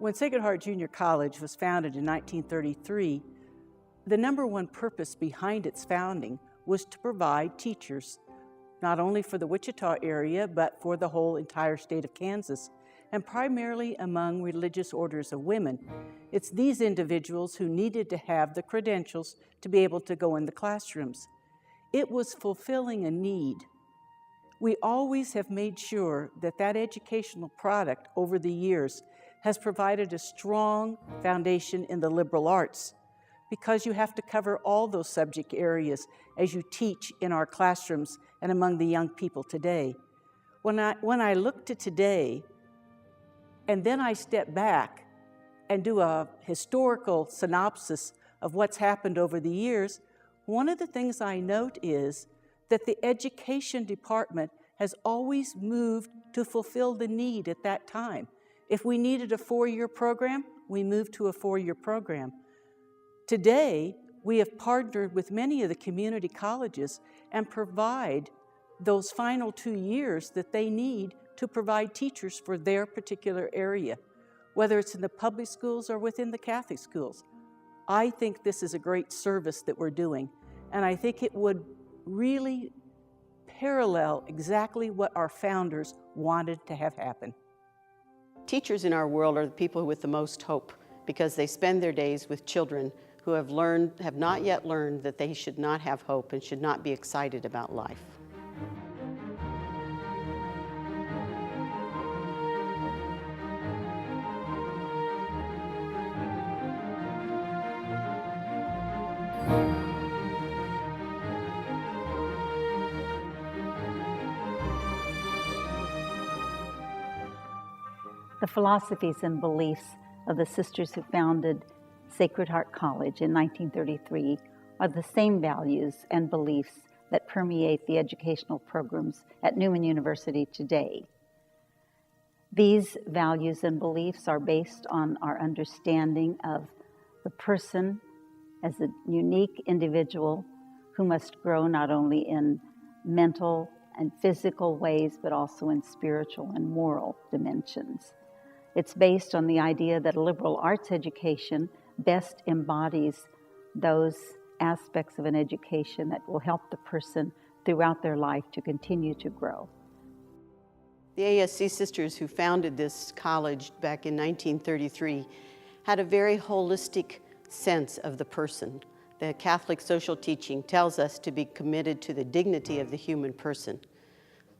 When Sacred Heart Junior College was founded in 1933, the number one purpose behind its founding was to provide teachers, not only for the Wichita area, but for the whole entire state of Kansas, and primarily among religious orders of women. It's these individuals who needed to have the credentials to be able to go in the classrooms. It was fulfilling a need. We always have made sure that that educational product over the years has provided a strong foundation in the liberal arts, because you have to cover all those subject areas as you teach in our classrooms and among the young people today. When I look to today, and then I step back and do a historical synopsis of what's happened over the years, one of the things I note is that the education department has always moved to fulfill the need at that time. If we needed a 4-year program, we moved to a 4-year program. Today, we have partnered with many of the community colleges and provide those final 2 years that they need to provide teachers for their particular area, whether it's in the public schools or within the Catholic schools. I think this is a great service that we're doing, and I think it would really parallel exactly what our founders wanted to have happen. Teachers in our world are the people with the most hope, because they spend their days with children who have not yet learned that they should not have hope and should not be excited about life. The philosophies and beliefs of the sisters who founded Sacred Heart College in 1933 are the same values and beliefs that permeate the educational programs at Newman University today. These values and beliefs are based on our understanding of the person as a unique individual who must grow not only in mental and physical ways, but also in spiritual and moral dimensions. It's based on the idea that a liberal arts education best embodies those aspects of an education that will help the person throughout their life to continue to grow. The ASC sisters who founded this college back in 1933 had a very holistic sense of the person. The Catholic social teaching tells us to be committed to the dignity of the human person.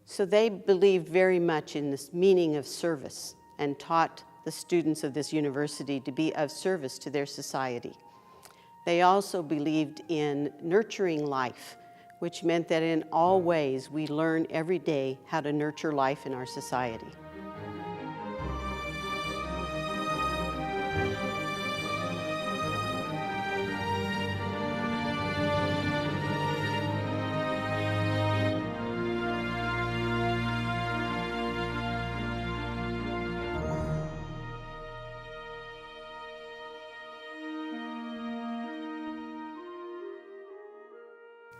So they believed very much in this meaning of service and taught the students of this university to be of service to their society. They also believed in nurturing life, which meant that in all ways we learn every day how to nurture life in our society.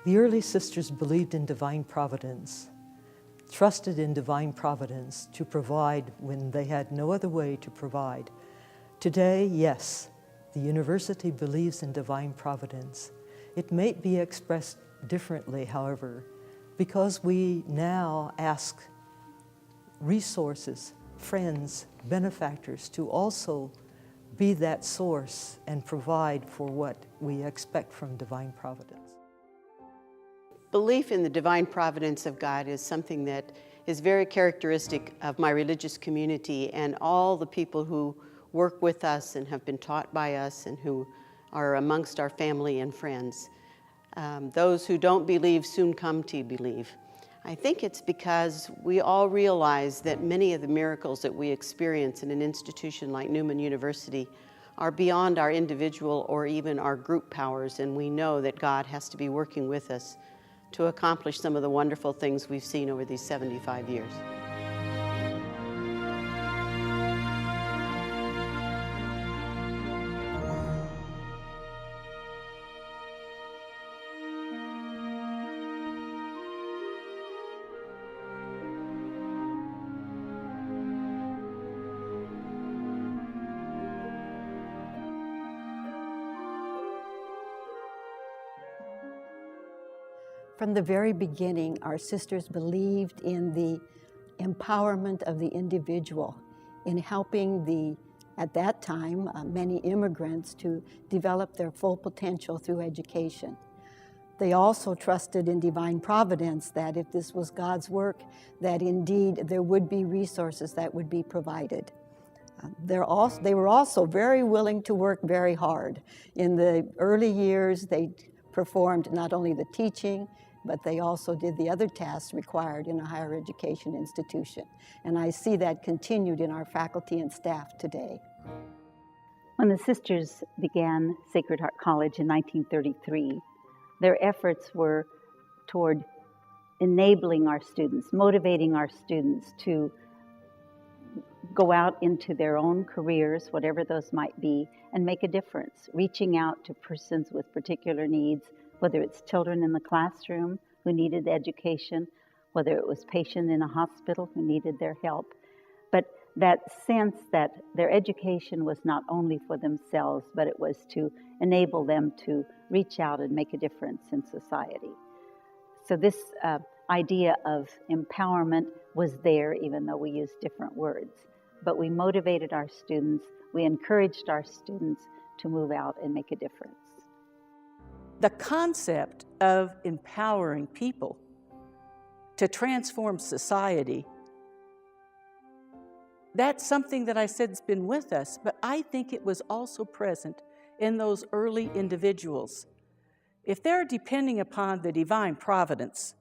The early sisters believed in divine providence, trusted in divine providence to provide when they had no other way to provide. Today, yes, the university believes in divine providence. It may be expressed differently, however, because we now ask resources, friends, benefactors to also be that source and provide for what we expect from divine providence. Belief in the divine providence of God is something that is very characteristic of my religious community and all the people who work with us and have been taught by us and who are amongst our family and friends. Those who don't believe soon come to believe. I think it's because we all realize that many of the miracles that we experience in an institution like Newman University are beyond our individual or even our group powers, and we know that God has to be working with us to accomplish some of the wonderful things we've seen over these 75 years. From the very beginning, our sisters believed in the empowerment of the individual, in helping at that time, many immigrants to develop their full potential through education. They also trusted in divine providence, that if this was God's work, that indeed there would be resources that would be provided. They were also very willing to work very hard. In the early years, they performed not only the teaching, but they also did the other tasks required in a higher education institution. And I see that continued in our faculty and staff today. When the sisters began Sacred Heart College in 1933, their efforts were toward enabling our students, motivating our students to go out into their own careers, whatever those might be, and make a difference, reaching out to persons with particular needs, whether it's children in the classroom who needed education, whether it was patients in a hospital who needed their help. But that sense that their education was not only for themselves, but it was to enable them to reach out and make a difference in society. So this idea of empowerment was there, even though we used different words. But we motivated our students, we encouraged our students to move out and make a difference. The concept of empowering people to transform society, that's something that I said has been with us, but I think it was also present in those early individuals. If they're depending upon the divine providence,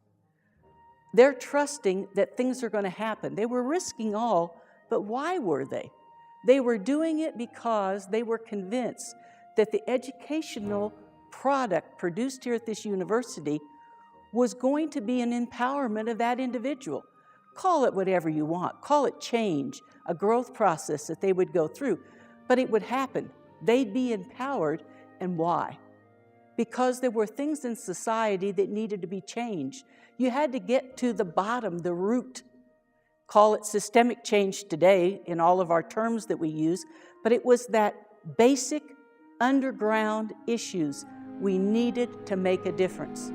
they're trusting that things are going to happen. They were risking all, but why were they? They were doing it because they were convinced that the educational product produced here at this university was going to be an empowerment of that individual. Call it whatever you want. Call it change, a growth process that they would go through. But it would happen. They'd be empowered. And why? Because there were things in society that needed to be changed. You had to get to the bottom, the root. Call it systemic change today in all of our terms that we use, but it was that basic underground issues we needed to make a difference.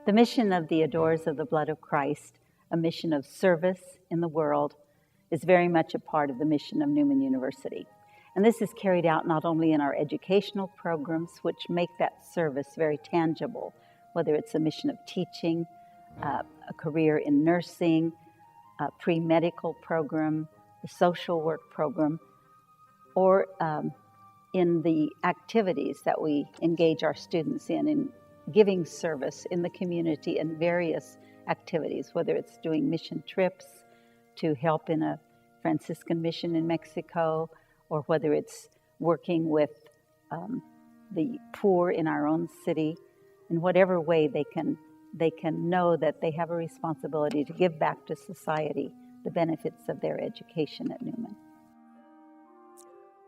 The mission of the Adorers of the Blood of Christ, a mission of service in the world, is very much a part of the mission of Newman University. And this is carried out not only in our educational programs, which make that service very tangible, whether it's a mission of teaching, a career in nursing, a pre-medical program, the social work program, or in the activities that we engage our students in giving service in the community in various activities, whether it's doing mission trips to help in a Franciscan mission in Mexico, or whether it's working with the poor in our own city. In whatever way they can know that they have a responsibility to give back to society the benefits of their education at Newman.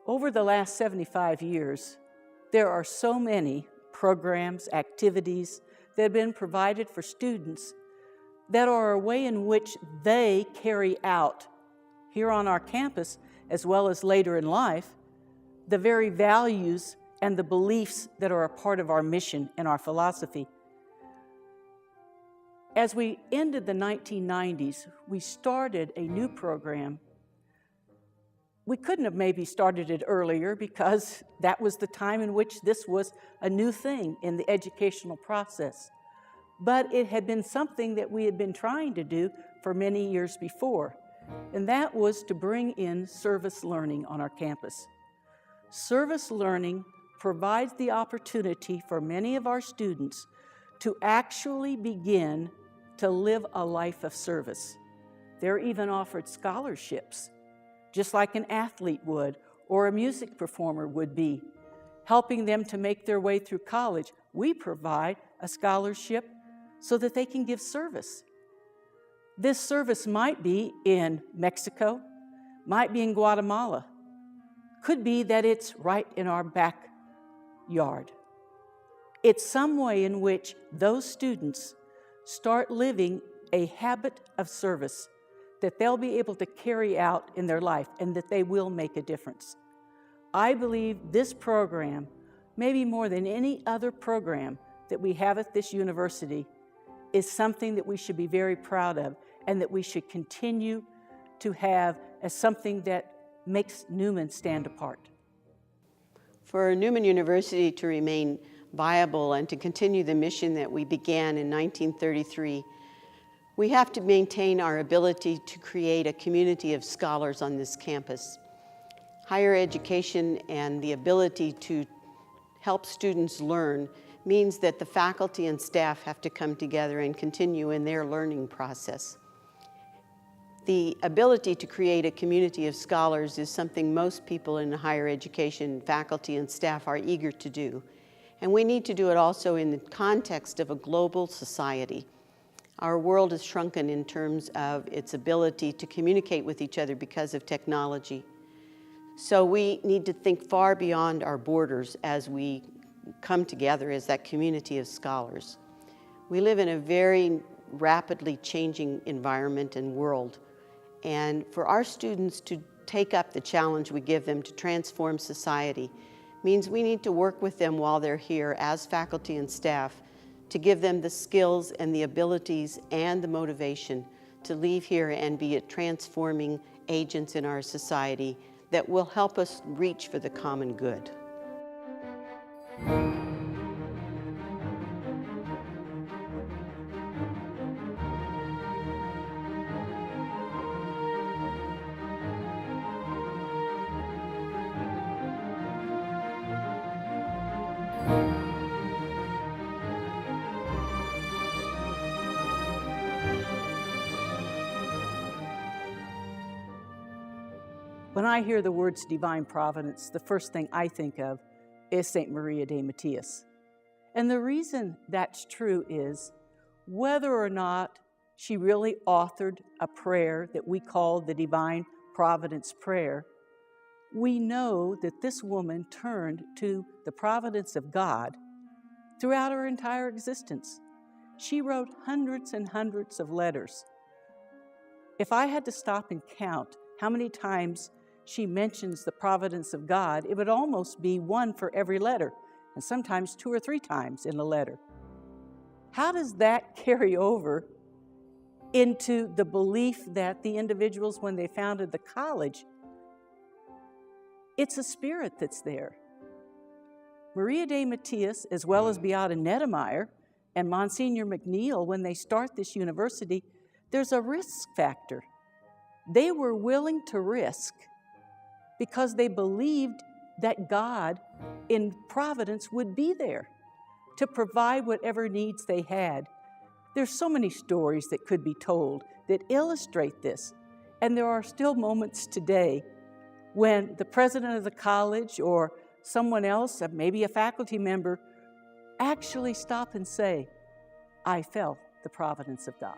Over the last 75 years, there are so many programs, activities that have been provided for students that are a way in which they carry out here on our campus, as well as later in life, the very values and the beliefs that are a part of our mission and our philosophy. As we ended the 1990s, we started a new program. We couldn't have maybe started it earlier because that was the time in which this was a new thing in the educational process. But it had been something that we had been trying to do for many years before, and that was to bring in service learning on our campus. Service learning provides the opportunity for many of our students to actually begin to live a life of service. They're even offered scholarships, just like an athlete would or a music performer would be, helping them to make their way through college. We provide a scholarship so that they can give service. This service might be in Mexico, might be in Guatemala, could be that it's right in our backyard. It's some way in which those students start living a habit of service that they'll be able to carry out in their life and that they will make a difference. I believe this program, maybe more than any other program that we have at this university, is something that we should be very proud of and that we should continue to have as something that makes Newman stand apart. For Newman University to remain viable and to continue the mission that we began in 1933, we have to maintain our ability to create a community of scholars on this campus. Higher education and the ability to help students learn means that the faculty and staff have to come together and continue in their learning process. The ability to create a community of scholars is something most people in higher education, faculty and staff, are eager to do. And we need to do it also in the context of a global society. Our world has shrunken in terms of its ability to communicate with each other because of technology. So we need to think far beyond our borders as we come together as that community of scholars. We live in a very rapidly changing environment and world. And for our students to take up the challenge we give them to transform society means we need to work with them while they're here as faculty and staff to give them the skills and the abilities and the motivation to leave here and be transforming agents in our society that will help us reach for the common good. When I hear the words divine providence, the first thing I think of is St. Maria de Matthias. And the reason that's true is whether or not she really authored a prayer that we call the Divine Providence Prayer, we know that this woman turned to the providence of God throughout her entire existence. She wrote hundreds and hundreds of letters. If I had to stop and count how many times she mentions the providence of God, it would almost be one for every letter, and sometimes 2 or 3 times in a letter. How does that carry over into the belief that the individuals, when they founded the college, it's a spirit that's there? Maria de Matthias, as well as Beata Nettemeyer and Monsignor McNeil, when they start this university, there's a risk factor. They were willing to risk because they believed that God in providence would be there to provide whatever needs they had. There's so many stories that could be told that illustrate this. And there are still moments today when the president of the college or someone else, maybe a faculty member, actually stop and say, I felt the providence of God.